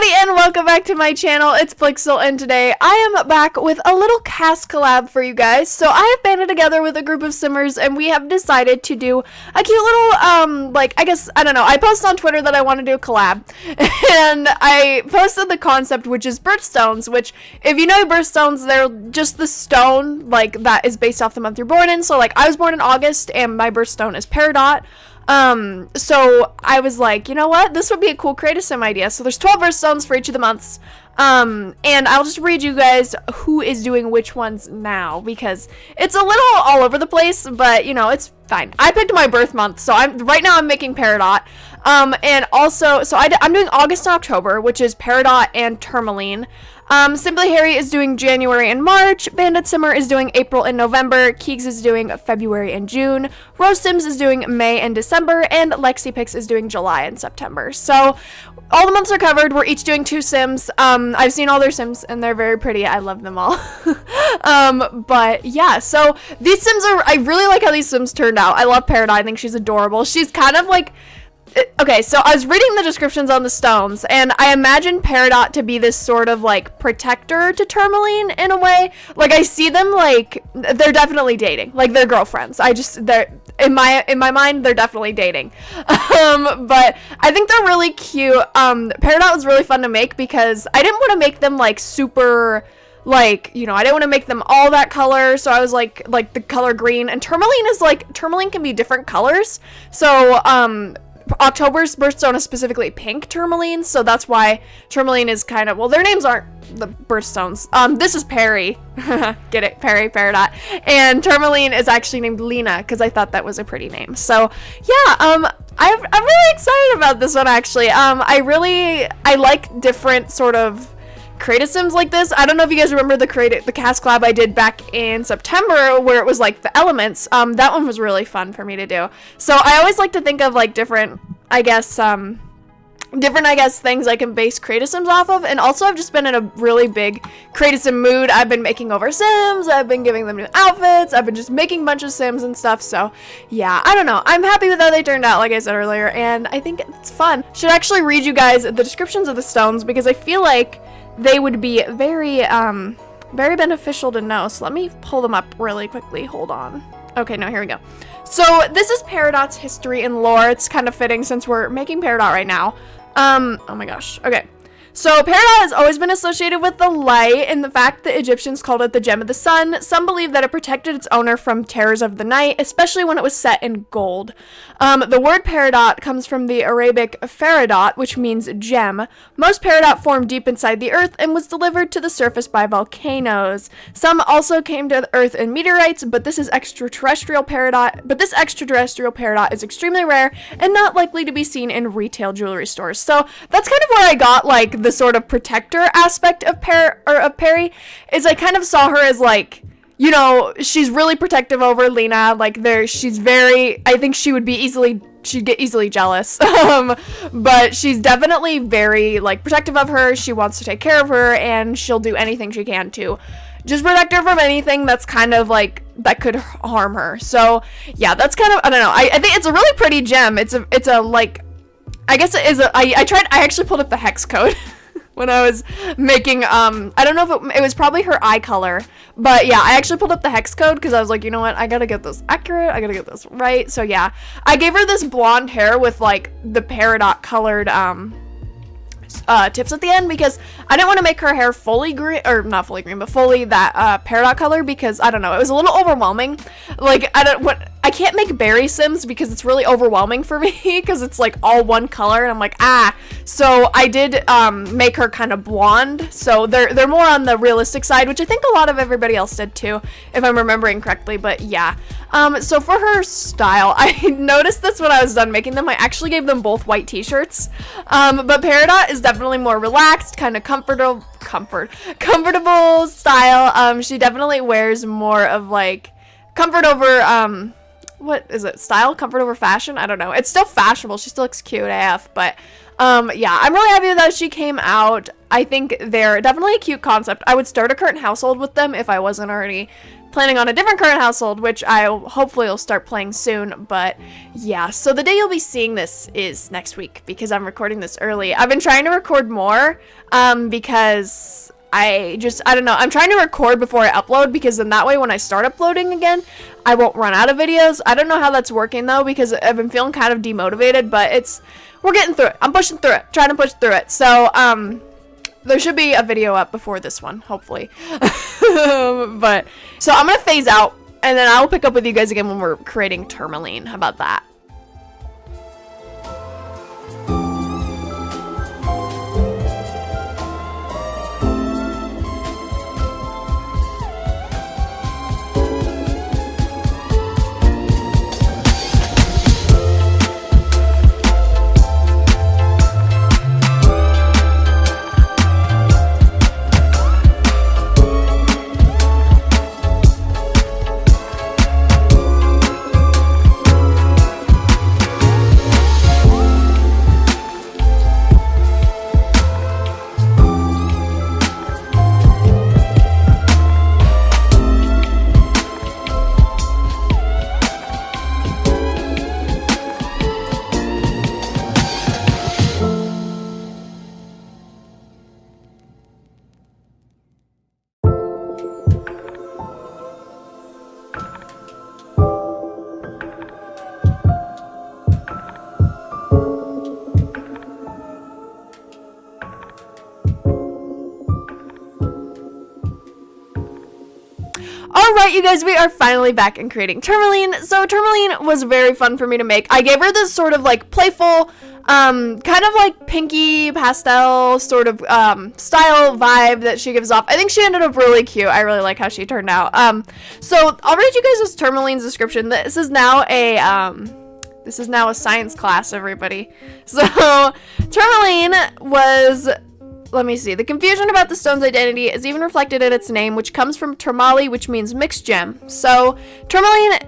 everybody, and welcome back to my channel. It's Blixel, and today I am back with a little Cas collab for you guys. So I have banded together with a group of simmers, and we have decided to do a cute little, I posted on Twitter that I want to do a collab, and I posted the concept, which is birthstones, which, if you know birthstones, they're just the stone, like, that is based off the month you're born in. So, like, I was born in August, and my birthstone is Peridot. So I was like, you know what, this would be a cool creative sim idea. So there's 12 birthstones for each of the months, and I'll just read you guys who is doing which ones now, because it's a little all over the place, but you know, it's fine. I picked my birth month, so right now I'm making Peridot, and also, so I'm doing August and October, which is Peridot and Tourmaline. Simply Harry is doing January and March, Bandit Simmer is doing April and November, Keegs is doing February and June, Rose Sims is doing May and December, and Lexi Pix is doing July and September. So all the months are covered. We're each doing 2 sims. I've seen all their sims and they're very pretty. I love them all. But yeah, so these sims I really like how these sims turned out. I love Peridot. I think she's adorable. She's kind of like, okay, so I was reading the descriptions on the stones, and I imagine Peridot to be this sort of, like, protector to Tourmaline in a way. Like, I see them, like, they're definitely dating. Like, they're girlfriends. They're, in my mind, they're definitely dating. But I think they're really cute. Peridot was really fun to make because I didn't want to make them, like, super, like, you know, I didn't want to make them all that color, so I was like the color green. And Tourmaline is, like, Tourmaline can be different colors. So, October's birthstone is specifically pink Tourmaline, so that's why Tourmaline is kind of, well, their names aren't the birthstones. This is Perry. Get it? Perry, Peridot. And Tourmaline is actually named Lena, because I thought that was a pretty name. So, yeah, I'm really excited about this one, actually. I like different sort of creative sims like this. I don't know if you guys remember the Cas collab I did back in September where it was like the elements. That one was really fun for me to do. So I always like to think of like different things I can base creative sims off of. And also I've just been in a really big creative sim mood. I've been making over sims, I've been giving them new outfits, I've been just making a bunch of sims and stuff. So yeah, I don't know, I'm happy with how they turned out, like I said earlier, and I think it's fun. Should actually read you guys the descriptions of the stones because I feel like they would be very beneficial to know. So let me pull them up really quickly. Hold on. Okay, no, here we go. So this is Peridot's history and lore. It's kind of fitting since we're making Peridot right now. Oh my gosh. Okay. So Peridot has always been associated with the light, and the fact the Egyptians called it the gem of the sun. Some believe that it protected its owner from terrors of the night, especially when it was set in gold. The word Peridot comes from the Arabic Faridot, which means gem. Most Peridot formed deep inside the earth and was delivered to the surface by volcanoes. Some also came to the earth in meteorites, but this extraterrestrial Peridot is extremely rare and not likely to be seen in retail jewelry stores. So that's kind of where I got like the sort of protector aspect of Perry, is I kind of saw her as like, you know, she's really protective over Lena. Like she's very, I think she'd get easily jealous. But she's definitely very like protective of her. She wants to take care of her, and she'll do anything she can to just protect her from anything that's kind of like that could harm her. So yeah, that's kind of, I don't know. I think it's a really pretty gem. It's a like, I guess it is I actually pulled up the hex code when I was making, I don't know if it was probably her eye color, but yeah, I actually pulled up the hex code because I was like, you know what, I gotta get this accurate, I gotta get this right. So yeah, I gave her this blonde hair with like the Peridot colored, tips at the end because I didn't want to make her hair fully green, or not fully green, but fully that Peridot color, because I don't know, it was a little overwhelming. Like I can't make berry sims because it's really overwhelming for me because it's like all one color and I'm like, so I did make her kind of blonde, so they're more on the realistic side, which I think a lot of everybody else did too, if I'm remembering correctly. But yeah, so for her style, I noticed this when I was done making them. I actually gave them both white t-shirts, but Peridot is definitely more relaxed, kind of comfortable style. She definitely wears more of like comfort over what is it, style, comfort over fashion? I don't know, it's still fashionable, she still looks cute AF, but yeah, I'm really happy that she came out. I think they're definitely a cute concept. I would start a current household with them if I wasn't already planning on a different current household, which I hopefully will start playing soon. But yeah, so the day you'll be seeing this is next week because I'm recording this early. I've been trying to record more because I don't know. I'm trying to record before I upload because then that way when I start uploading again, I won't run out of videos. I don't know how that's working though because I've been feeling kind of demotivated, but we're getting through it. I'm pushing through it, trying to push through it. So, there should be a video up before this one, hopefully. But, so I'm going to phase out, and then I'll pick up with you guys again when we're creating tourmaline. How about that? Alright, you guys, we are finally back and creating tourmaline. So tourmaline was very fun for me to make. I gave her this sort of like playful, kind of like pinky pastel sort of style vibe that she gives off. I think she ended up really cute. I really like how she turned out. So I'll read you guys this tourmaline's description. This is now a science class, everybody. So tourmaline was... Let me see. The confusion about the stone's identity is even reflected in its name, which comes from tourmaline, which means mixed gem. So tourmaline,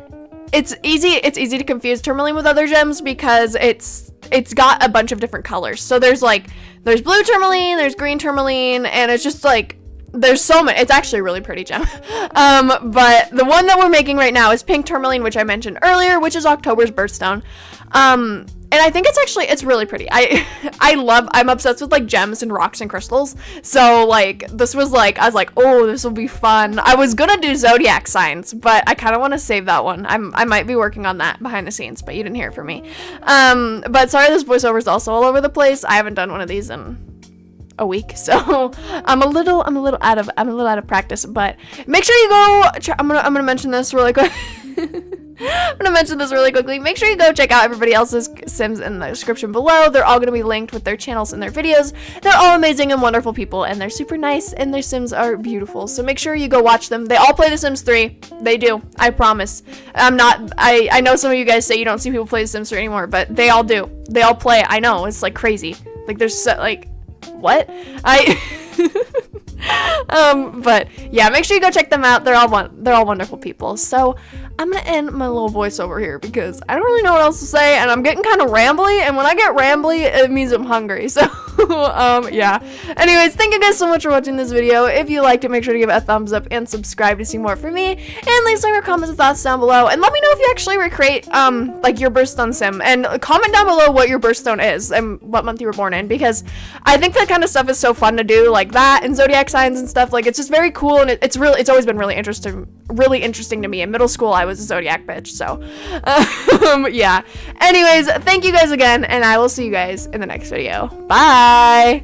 it's easy to confuse tourmaline with other gems because it's got a bunch of different colors. So there's blue tourmaline, there's green tourmaline, and it's just like there's so many. It's actually a really pretty gem. But the one that we're making right now is pink tourmaline, which I mentioned earlier, which is October's birthstone. And I think it's really pretty. I'm obsessed with like gems and rocks and crystals. So like this was like, I was like, oh, this will be fun. I was gonna do zodiac signs, but I kind of want to save that one. I might be working on that behind the scenes, but you didn't hear it from me. But sorry, this voiceover is also all over the place. I haven't done one of these in a week, so I'm a little out of practice. But make sure you go. I'm gonna mention this really quick. I'm gonna mention this really quickly. Make sure you go check out everybody else's Sims in the description below. They're all gonna be linked with their channels and their videos. They're all amazing and wonderful people, and they're super nice, and their Sims are beautiful. So make sure you go watch them. They all play The Sims 3. They do. I promise. I know some of you guys say you don't see people play The Sims 3 anymore, but they all do. They all play it. I know. It's like crazy. Like there's so, like, what? But yeah, make sure you go check them out. They're all wonderful people. So I'm gonna end my little voiceover here because I don't really know what else to say, and I'm getting kind of rambly, and when I get rambly, it means I'm hungry. So yeah. Anyways, thank you guys so much for watching this video. If you liked it, make sure to give it a thumbs up and subscribe to see more from me, and leave some of your comments and thoughts down below, and let me know if you actually recreate like your birthstone sim, and comment down below what your birthstone is and what month you were born in, because I think that kind of stuff is so fun to do, like that and zodiac signs and stuff. Like it's just very cool, and it's always been really interesting to me. In middle school, I was a zodiac bitch, so yeah. Anyways, thank you guys again, and I will see you guys in the next video. Bye!